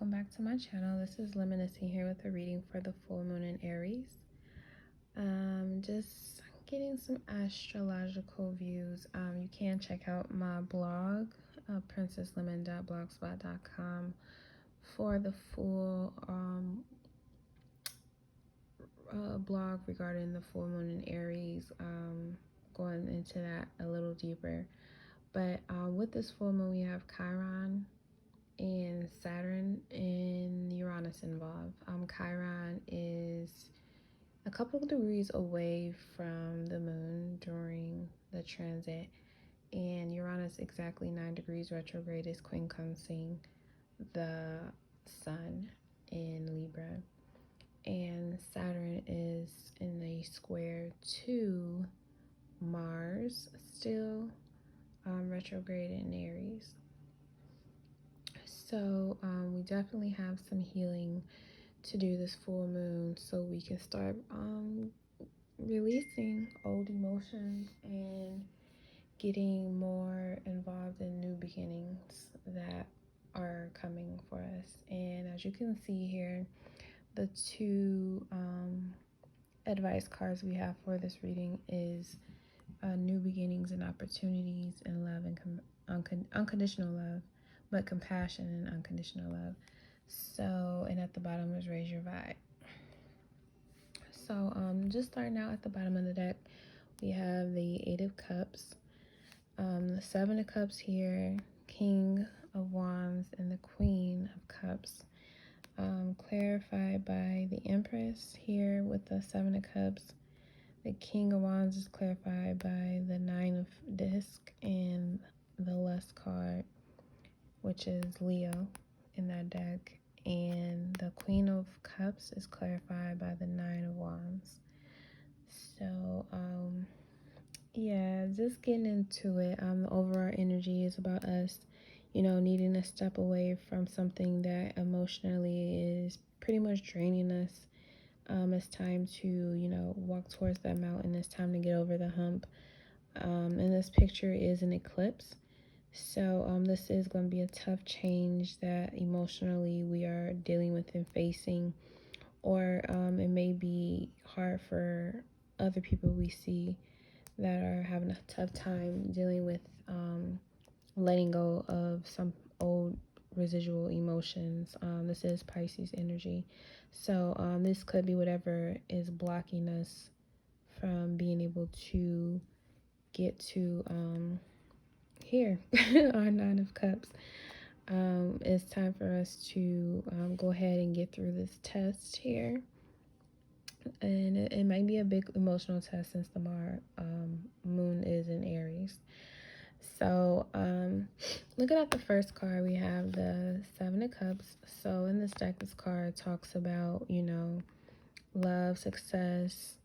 welcome back to my channel. This is Luminosity here with a reading for the full moon in Aries. Just getting some astrological views. You can check out my blog, princesslemon.blogspot.com, for the full blog regarding the full moon in Aries, going into that a little deeper. But with this full moon, we have Chiron and Saturn and Uranus involved. Chiron is a couple of degrees away from the moon during the transit, and Uranus exactly 9 degrees retrograde is quincunxing the sun in Libra, and Saturn is in a square to Mars, still retrograde in Aries. So we definitely have some healing to do this full moon, so we can start releasing old emotions and getting more involved in new beginnings that are coming for us. And as you can see here, the two advice cards we have for this reading is new beginnings and opportunities in love and unconditional love, but compassion and unconditional love. So, and at the bottom is raise your vibe. So just starting out at the bottom of the deck, we have the Eight of Cups, the Seven of Cups here, King of Wands, and the Queen of Cups, clarified by the Empress here with the Seven of Cups. The King of Wands is clarified by the Nine of Disc and the Lust card, which is Leo in that deck. And the Queen of Cups is clarified by the Nine of Wands. So, yeah, just getting into it. The overall energy is about us, needing to step away from something that emotionally is pretty much draining us. It's time to, walk towards that mountain. It's time to get over the hump. And this picture is an eclipse. So this is going to be a tough change that emotionally we are dealing with and facing. Or it may be hard for other people we see that are having a tough time dealing with letting go of some old residual emotions. This is Pisces energy. So this could be whatever is blocking us from being able to get to here, our Nine of Cups. It's time for us to go ahead and get through this test here. And it might be a big emotional test since the moon is in Aries. So, looking at the first card, we have the Seven of Cups. So in this deck, this card talks about, love, success,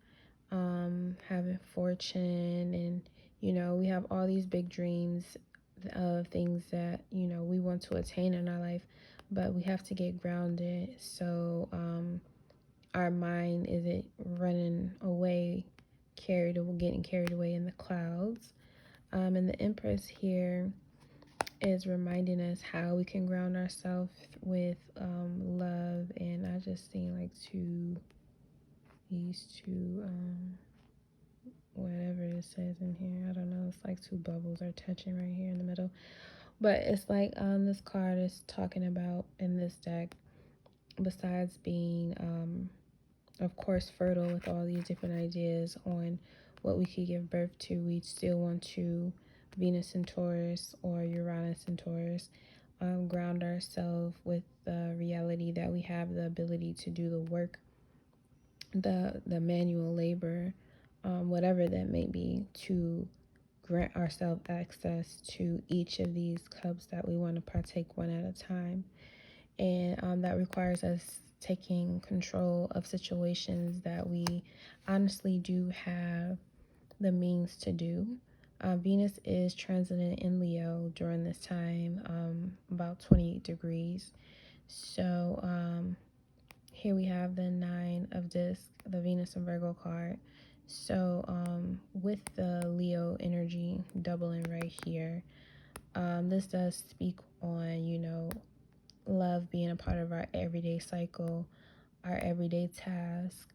having fortune, and, we have all these big dreams of things that, we want to attain in our life, but we have to get grounded. So, our mind isn't running away, getting carried away in the clouds. And the Empress here is reminding us how we can ground ourselves with love. And I just seen like these two, whatever it says in here. I don't know. It's like two bubbles are touching right here in the middle. But it's like this card is talking about in this deck, besides being, of course, fertile with all these different ideas on what we could give birth to, we still want to Venus and Taurus or Uranus and Taurus, ground ourselves with the reality that we have the ability to do the work, the manual labor, whatever that may be, to grant ourselves access to each of these cups that we want to partake one at a time. And that requires us taking control of situations that we honestly do have the means to do. Venus is transiting in Leo during this time, about 28 degrees. So here we have the Nine of Disc, the Venus and Virgo card. So with the Leo energy doubling right here, this does speak on, love love being a part of our everyday cycle, our everyday task,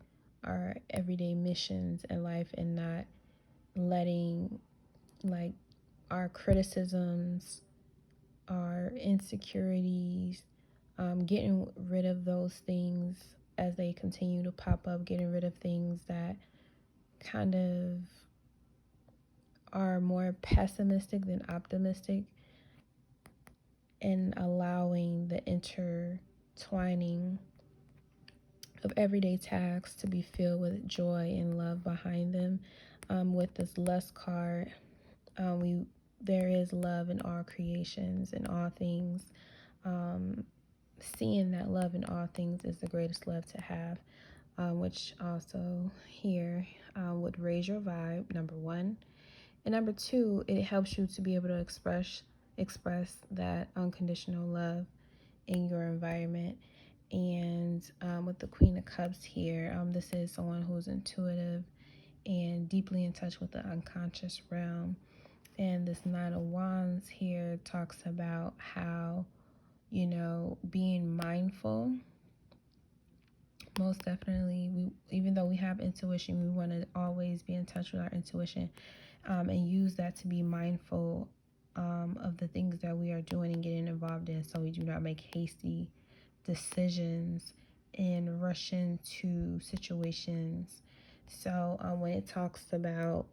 our everyday missions in life, and not letting like our criticisms, our insecurities, getting rid of those things as they continue to pop up, getting rid of things that kind of are more pessimistic than optimistic, and allowing the intertwining of everyday tasks to be filled with joy and love behind them. With this lust card, there is love in all creations and all things. Seeing that love in all things is the greatest love to have, which also here would raise your vibe, number one. And number two, it helps you to be able to express that unconditional love in your environment. And with the Queen of Cups here, this is someone who's intuitive and deeply in touch with the unconscious realm. And this Nine of Wands here talks about how, being mindful. Most definitely, even though we have intuition, we want to always be in touch with our intuition, and use that to be mindful of the things that we are doing and getting involved in, so we do not make hasty decisions and rush into situations. So when it talks about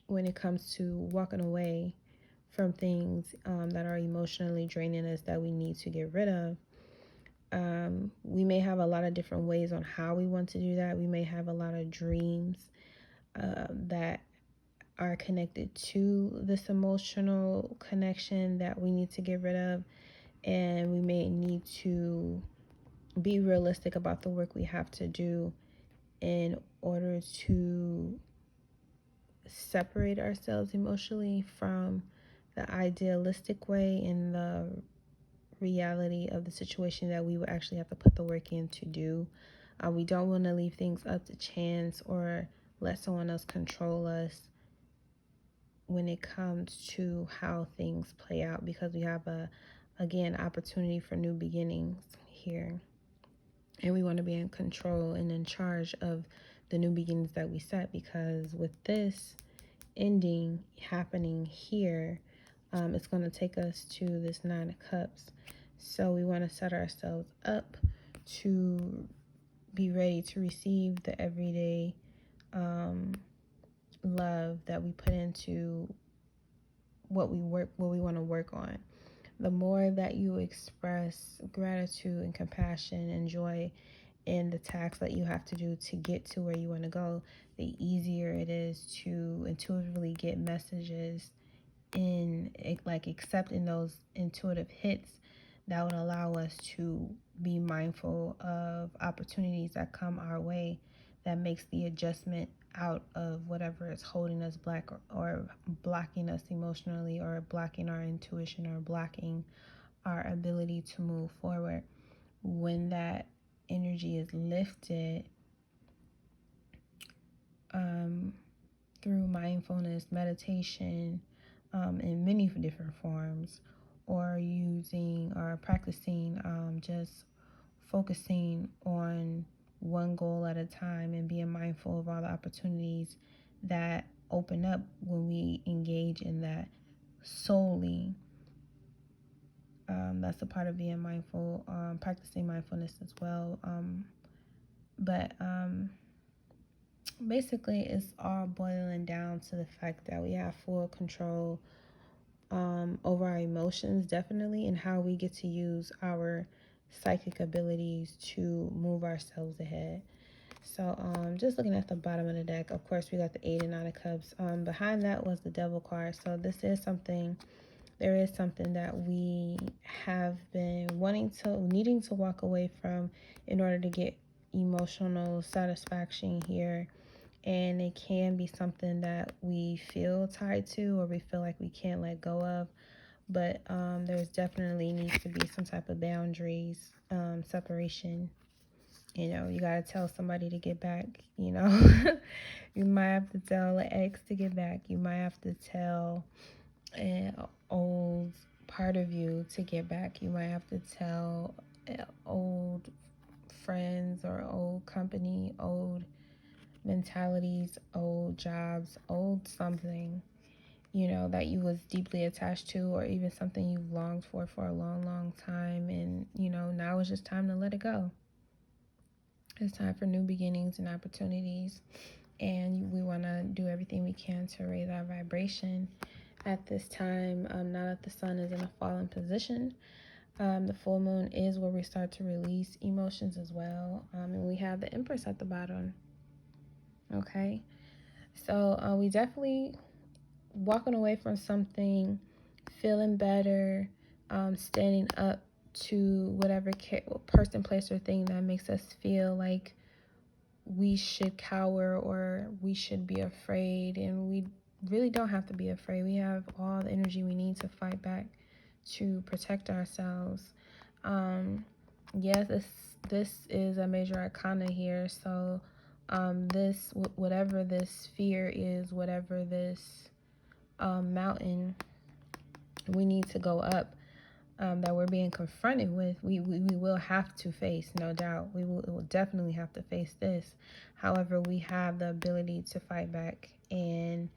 when it comes to walking away from things that are emotionally draining us, that we need to get rid of, we may have a lot of different ways on how we want to do that. We may have a lot of dreams that are connected to this emotional connection that we need to get rid of, and we may need to be realistic about the work we have to do in order to separate ourselves emotionally from the idealistic way and the reality of the situation that we would actually have to put the work in to do. We don't want to leave things up to chance or let someone else control us when it comes to how things play out, because we have again, opportunity for new beginnings here, and we want to be in control and in charge of the new beginnings that we set, because with this ending happening here, it's going to take us to this Nine of Cups. So we want to set ourselves up to be ready to receive the everyday love that we put into what we want to work on. The more that you express gratitude and compassion and joy in the tasks that you have to do to get to where you want to go, the easier it is to intuitively get messages in, like accepting those intuitive hits that would allow us to be mindful of opportunities that come our way, that makes the adjustment out of whatever is holding us back, or blocking us emotionally, or blocking our intuition, or blocking our ability to move forward. When that energy is lifted through mindfulness, meditation, in many different forms, or using or practicing just focusing on one goal at a time and being mindful of all the opportunities that open up when we engage in that solely. That's a part of being mindful, practicing mindfulness as well. But basically, it's all boiling down to the fact that we have full control over our emotions, definitely, and how we get to use our psychic abilities to move ourselves ahead. So just looking at the bottom of the deck, of course, we got the 8 and 9 of Cups. Behind that was the Devil card. So this is something, there is something that we have been needing to walk away from in order to get emotional satisfaction here. And it can be something that we feel tied to, or we feel like we can't let go of. But there's definitely needs to be some type of boundaries, separation. You got to tell somebody to get back, You might have to tell an ex to get back. You might have to tell an old part of you to get back. You might have to tell old friends or old company, old mentalities, old jobs, old something, you know, that you was deeply attached to, or even something you've longed for a long, long time. And, you know, now it's just time to let it go. It's time for new beginnings and opportunities. And we want to do everything we can to raise our vibration at this time. Now that the sun is in a fallen position, the full moon is where we start to release emotions as well. And we have the Empress at the bottom. Okay. So we definitely walking away from something, feeling better, standing up to whatever person, place, or thing that makes us feel like we should cower or we should be afraid. And we really don't have to be afraid. We have all the energy we need to fight back, to protect ourselves. Yes, this is a major arcana here. So this, whatever this fear is, whatever this mountain we need to go up, that we're being confronted with, we will have to face, no doubt. We will definitely have to face this. However, we have the ability to fight back and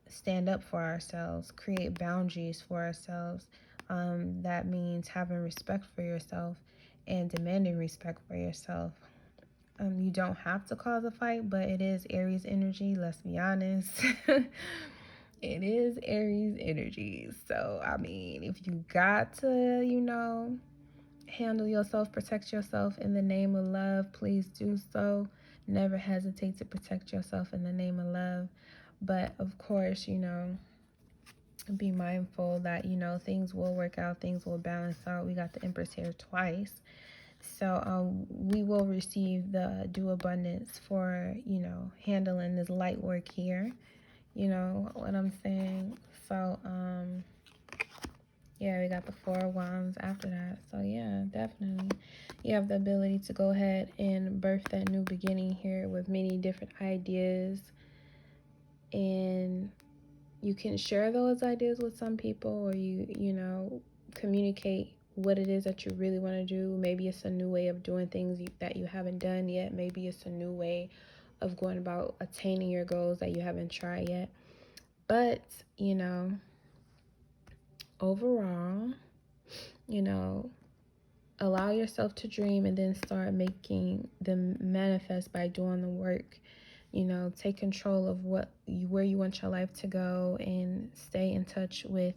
stand up for ourselves, create boundaries for ourselves. That means having respect for yourself and demanding respect for yourself. You don't have to cause a fight, but it is Aries energy, let's be honest. It is Aries energy. So, I mean, if you got to, you know, handle yourself, protect yourself in the name of love, please do so. Never hesitate to protect yourself in the name of love. But of course, you know, be mindful that, you know, things will work out, things will balance out. We got the Empress here twice. So we will receive the due abundance for, you know, handling this light work here. You know what I'm saying? So, yeah, we got the Four of Wands after that. So, yeah, definitely. You have the ability to go ahead and birth that new beginning here with many different ideas. And you can share those ideas with some people, or you know, communicate what it is that you really want to do. Maybe it's a new way of doing things that you haven't done yet. Maybe it's a new way of going about attaining your goals that you haven't tried yet. But, you know, overall, you know, allow yourself to dream and then start making them manifest by doing the work. You know, take control of where you want your life to go, and stay in touch with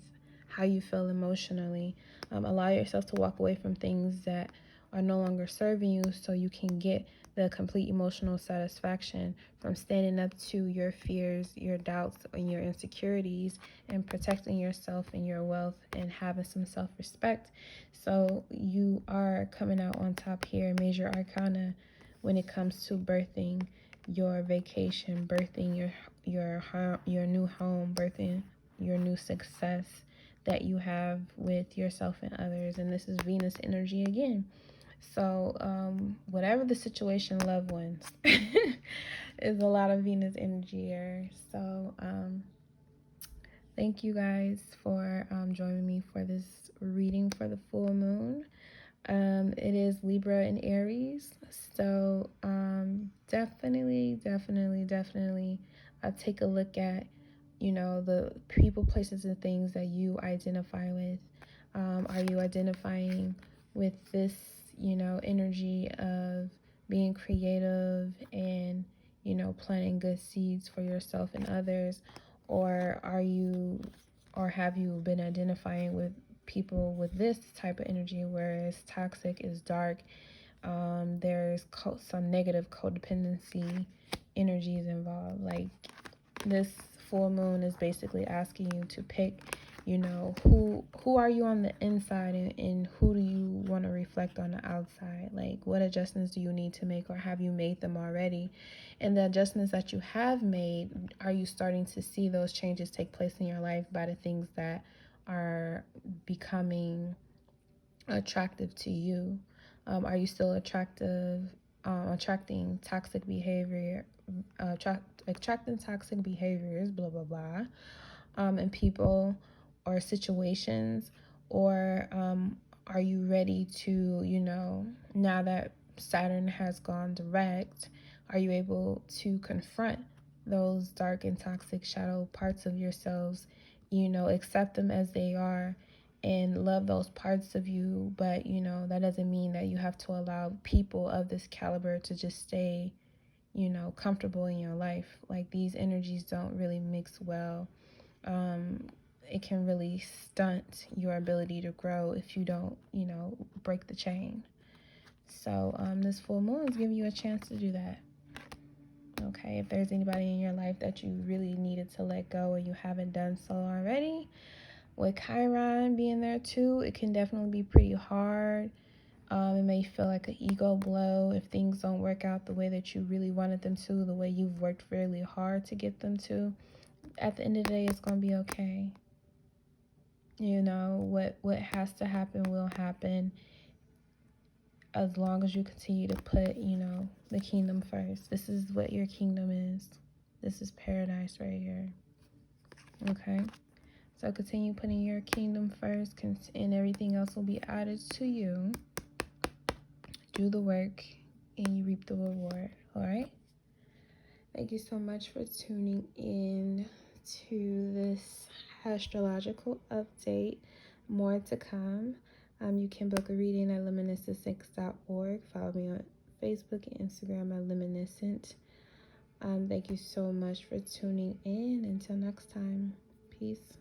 how you feel emotionally. Allow yourself to walk away from things that are no longer serving you, so you can get the complete emotional satisfaction from standing up to your fears, your doubts, and your insecurities, and protecting yourself and your wealth, and having some self-respect. So you are coming out on top here, major arcana, when it comes to birthing your vacation, birthing your new home, birthing your new success that you have with yourself and others. And this is Venus energy again. So whatever the situation, loved ones, is a lot of Venus energy here. So thank you guys for joining me for this reading for the full moon. It is Libra and Aries. So definitely take a look at, you know, the people, places, and things that you identify with. Are you identifying with this, you know, energy of being creative and, you know, planting good seeds for yourself and others? Or have you been identifying with people with this type of energy, whereas toxic is dark? There's some negative codependency energies involved. Like, this full moon is basically asking you to pick, you know, who are you on the inside, and who do you want to reflect on the outside. Like, what adjustments do you need to make, or have you made them already? And the adjustments that you have made, are you starting to see those changes take place in your life by the things that are becoming attractive to you? Are you still attracting toxic behavior, attracting toxic behaviors, blah blah blah, and people or situations? Or are you ready to, you know, now that Saturn has gone direct, are you able to confront those dark and toxic shadow parts of yourselves, you know, accept them as they are and love those parts of you? But, you know, that doesn't mean that you have to allow people of this caliber to just stay, you know, comfortable in your life. Like, these energies don't really mix well. It can really stunt your ability to grow if you don't, you know, break the chain. So this full moon is giving you a chance to do that. Okay, if there's anybody in your life that you really needed to let go and you haven't done so already, with Chiron being there too, it can definitely be pretty hard. It may feel like an ego blow if things don't work out the way that you really wanted them to, the way you've worked really hard to get them to. At the end of the day, it's going to be okay. You know, what has to happen will happen, as long as you continue to put, you know, the kingdom first. This is what your kingdom is. This is paradise right here. Okay? So continue putting your kingdom first, and everything else will be added to you. Do the work, and you reap the reward. All right? Thank you so much for tuning in to this astrological update. More to come. You can book a reading at luminescent6.org. Follow me on Facebook and Instagram at luminescent. Thank you so much for tuning in. Until next time, peace.